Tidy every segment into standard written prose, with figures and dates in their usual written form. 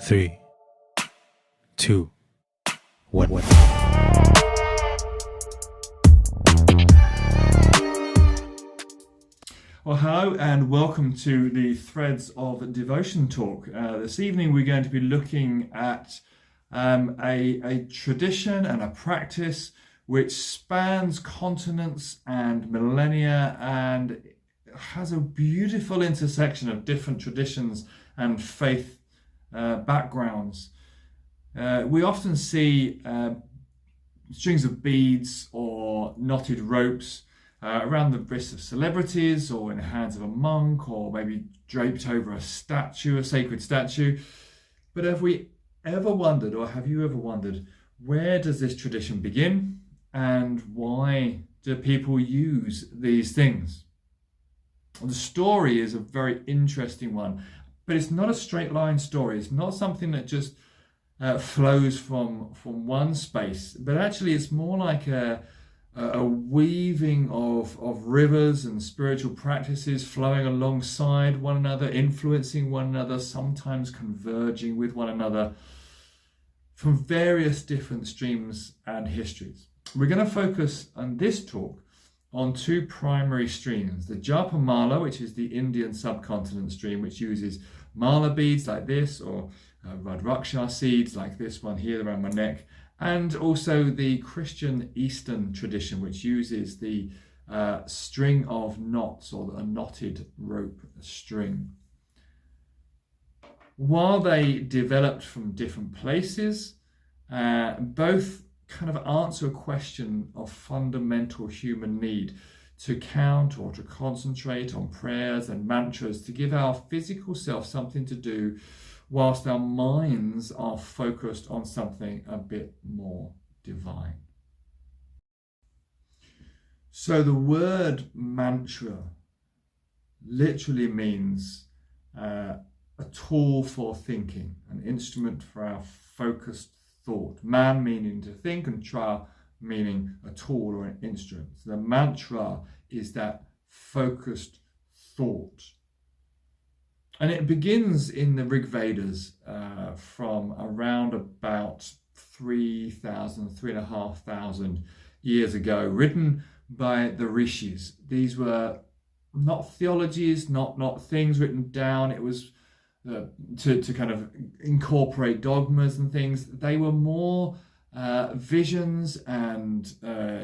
Three, two, one. Well, hello and welcome to the Threads of Devotion talk. This evening we're going to be looking at a tradition and a practice which spans continents and millennia and has a beautiful intersection of different traditions and faith backgrounds. We often see strings of beads or knotted ropes around the wrists of celebrities or in the hands of a monk, or maybe draped over a statue, a sacred statue. But have we ever wondered, or have you ever wondered, where does this tradition begin and why do people use these things? Well, the story is a very interesting one, but it's not a straight line story. It's not something that just flows from one space, but actually it's more like a weaving of rivers and spiritual practices flowing alongside one another, influencing one another, sometimes converging with one another from various different streams and histories. We're going to focus on this talk on two primary streams: the Japa Mala, which is the Indian subcontinent stream, which uses mala beads like this, or Rudraksha seeds like this one here around my neck, and also the Christian Eastern tradition, which uses the string of knots, or a knotted rope string. While they developed from different places, both kind of answer a question of fundamental human need to count or to concentrate on prayers and mantras to give our physical self something to do whilst our minds are focused on something a bit more divine. So the word mantra literally means a tool for thinking, an instrument for our focused thought. Man meaning to think, and tra meaning a tool or an instrument. So the mantra is that focused thought. And it begins in the Rig Vedas from around about 3,500 years ago, written by the rishis. These were not theologies, not things written down. It was to kind of incorporate dogmas and things. They were more visions and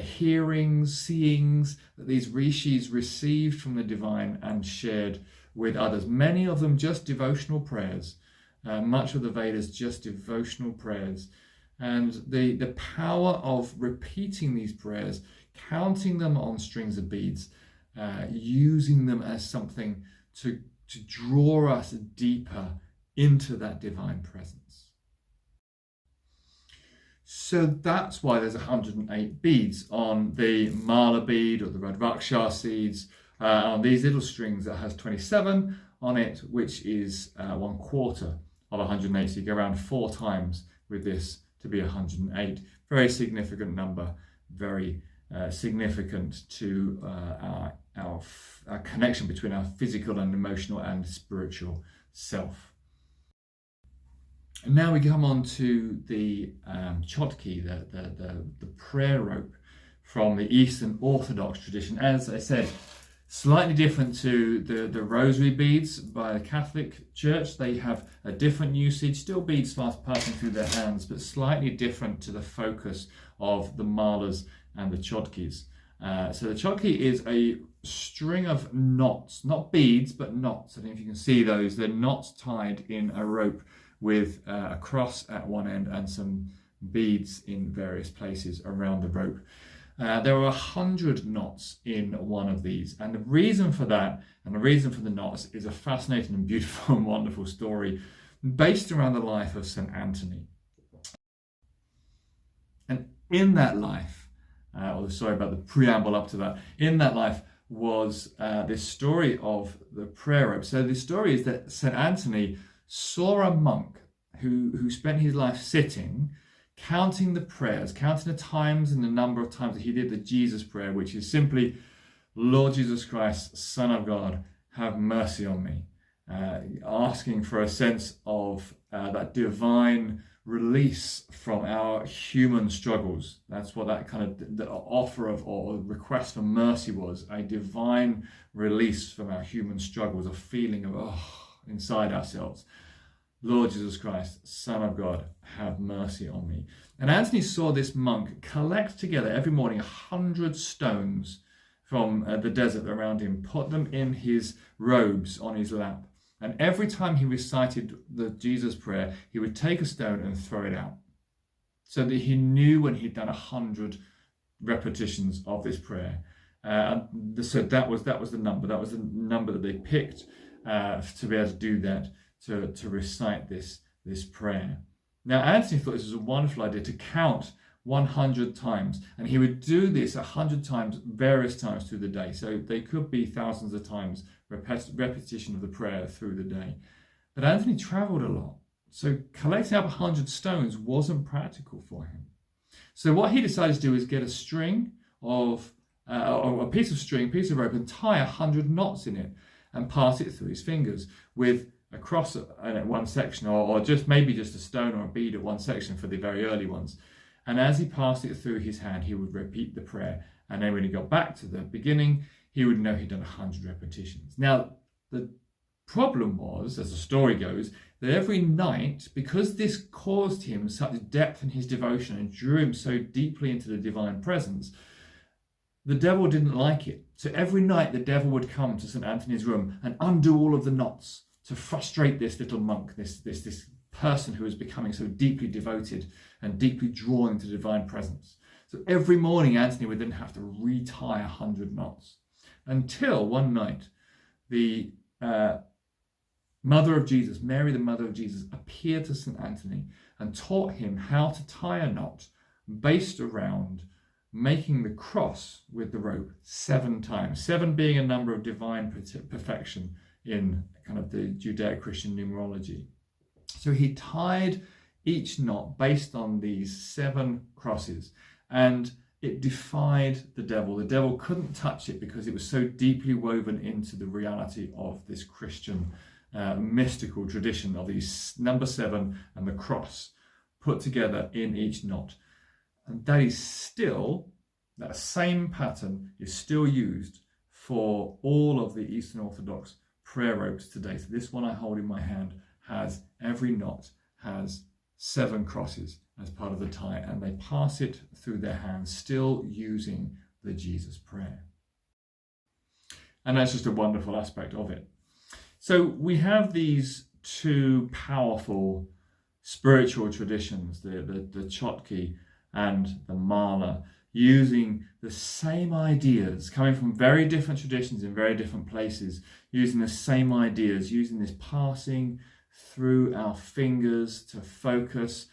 hearings, seeings that these rishis received from the divine and shared with others. Many of them just devotional prayers. Much of the Vedas just devotional prayers. And the power of repeating these prayers, counting them on strings of beads, using them as something to draw us deeper into that divine presence. So that's why there's 108 beads on the mala bead or the Rudraksha seeds, on these little strings that has 27 on it, which is 1/4 of 108. So you go around 4 times with this to be 108. Very significant number, very significant to our connection between our physical and emotional and spiritual self. And now we come on to the chotki, the prayer rope from the Eastern Orthodox tradition. As I said, slightly different to the rosary beads by the Catholic Church. They have a different usage, still beads fast passing through their hands, but slightly different to the focus of the malas and the chotkis. So the chotki is a string of knots, not beads, but knots. I don't know if you can see those. They're knots tied in a rope with a cross at one end and some beads in various places around the rope. There are 100 knots in one of these, and the reason for that, and the reason for the knots, is a fascinating and beautiful and wonderful story based around the life of St. Anthony. And in that life, sorry about the preamble up to that, in that life was this story of the prayer rope. So the story is that St. Anthony saw a monk who spent his life sitting, counting the prayers, counting the times and the number of times that he did the Jesus prayer, which is simply, Lord Jesus Christ, Son of God, have mercy on me. asking for a sense of that divine release from our human struggles. That's what that kind of the offer of or request for mercy was, a divine release from our human struggles, a feeling of inside ourselves. Lord Jesus Christ, Son of God, have mercy on me. And Anthony saw this monk collect together every morning 100 stones from the desert around him, put them in his robes on his lap. And every time he recited the Jesus prayer, he would take a stone and throw it out. So that he knew when he'd done 100 repetitions of this prayer. So that was the number. That was the number that they picked to be able to do that, to recite this prayer. Now, Anthony thought this was a wonderful idea to count 100 times, and he would do this 100 times, various times through the day. So they could be thousands of times repetition of the prayer through the day. But Anthony traveled a lot, so collecting up 100 stones wasn't practical for him. So what he decided to do is get a string of, or a piece of rope, and tie 100 knots in it and pass it through his fingers with a cross at one section, or just maybe just a stone or a bead at one section for the very early ones. And as he passed it through his hand, he would repeat the prayer. And then when he got back to the beginning, he would know he'd done 100 repetitions. Now, the problem was, as the story goes, that every night, because this caused him such depth in his devotion and drew him so deeply into the divine presence, the devil didn't like it. So every night the devil would come to St. Anthony's room and undo all of the knots to frustrate this little monk, this person who was becoming so deeply devoted and deeply drawn into the divine presence. So every morning Anthony would then have to retie 100 knots, until one night the Mother of Jesus, Mary the Mother of Jesus, appeared to St. Anthony and taught him how to tie a knot based around making the cross with the rope 7 times, 7 being a number of divine perfection in kind of the Judeo-Christian numerology. So he tied each knot based on these 7 crosses, and it defied the devil. The devil couldn't touch it because it was so deeply woven into the reality of this Christian mystical tradition of these number 7 and the cross put together in each knot. And that is still, that same pattern is still used for all of the Eastern Orthodox prayer ropes today. So this one I hold in my hand has, every knot has 7 crosses as part of the tie, and they pass it through their hands, still using the Jesus prayer. And that's just a wonderful aspect of it. So we have these 2 powerful spiritual traditions, the Chotki and the Mala, using the same ideas, coming from very different traditions in very different places, using the same ideas, using this passing through our fingers to focus,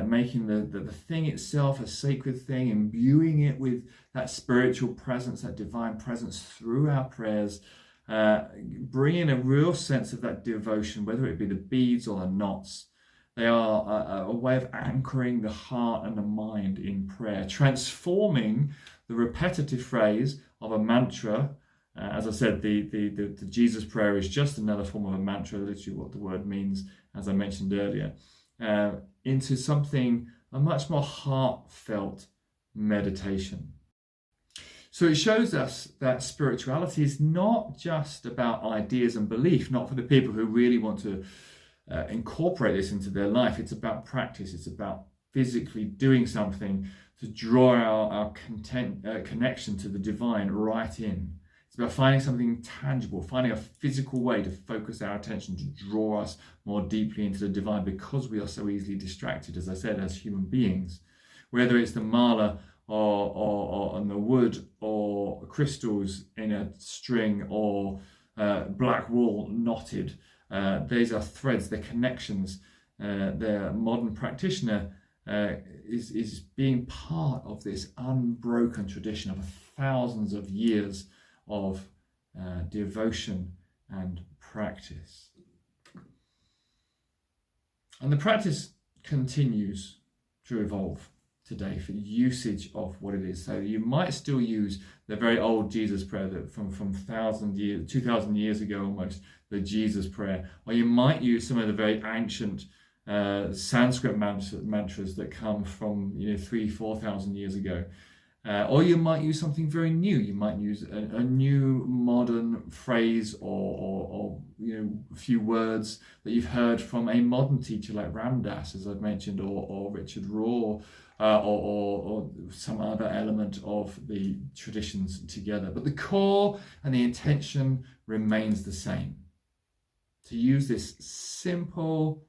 making the thing itself a sacred thing, imbuing it with that spiritual presence, that divine presence through our prayers, bringing a real sense of that devotion, whether it be the beads or the knots. They are a way of anchoring the heart and the mind in prayer, transforming the repetitive phrase of a mantra. As I said, the Jesus prayer is just another form of a mantra, literally what the word means, as I mentioned earlier, into something, a much more heartfelt meditation. So it shows us that spirituality is not just about ideas and belief, not for the people who really want to incorporate this into their life. It's about practice. It's about physically doing something to draw our connection to the divine right in. It's about finding something tangible, finding a physical way to focus our attention, to draw us more deeply into the divine, because we are so easily distracted, as I said, as human beings. Whether it's the mala or on the wood, or crystals in a string, or black wool knotted, these are threads, they're connections. The modern practitioner is being part of this unbroken tradition of thousands of years of devotion and practice. And the practice continues to evolve. today for usage of what it is. So you might still use the very old Jesus prayer that from 2,000 years ago almost, the Jesus prayer, or you might use some of the very ancient Sanskrit mantras that come from 3,000-4,000 years ago. Or you might use something very new. You might use a new modern phrase or a few words that you've heard from a modern teacher like Ram Dass, as I've mentioned, or Richard Rohr, or some other element of the traditions together. But the core and the intention remains the same. To use this simple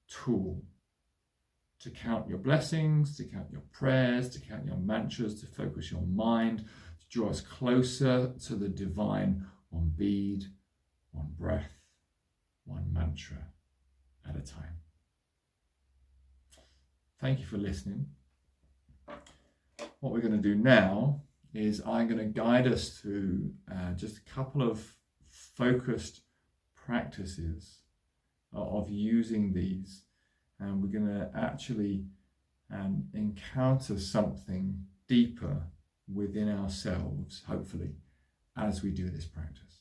tool to count your blessings, to count your prayers, to count your mantras, to focus your mind, to draw us closer to the divine, one bead, one breath, one mantra at a time. Thank you for listening. What we're going to do now is I'm going to guide us through just a couple of focused practices of using these. And we're going to actually encounter something deeper within ourselves, hopefully, as we do this practice.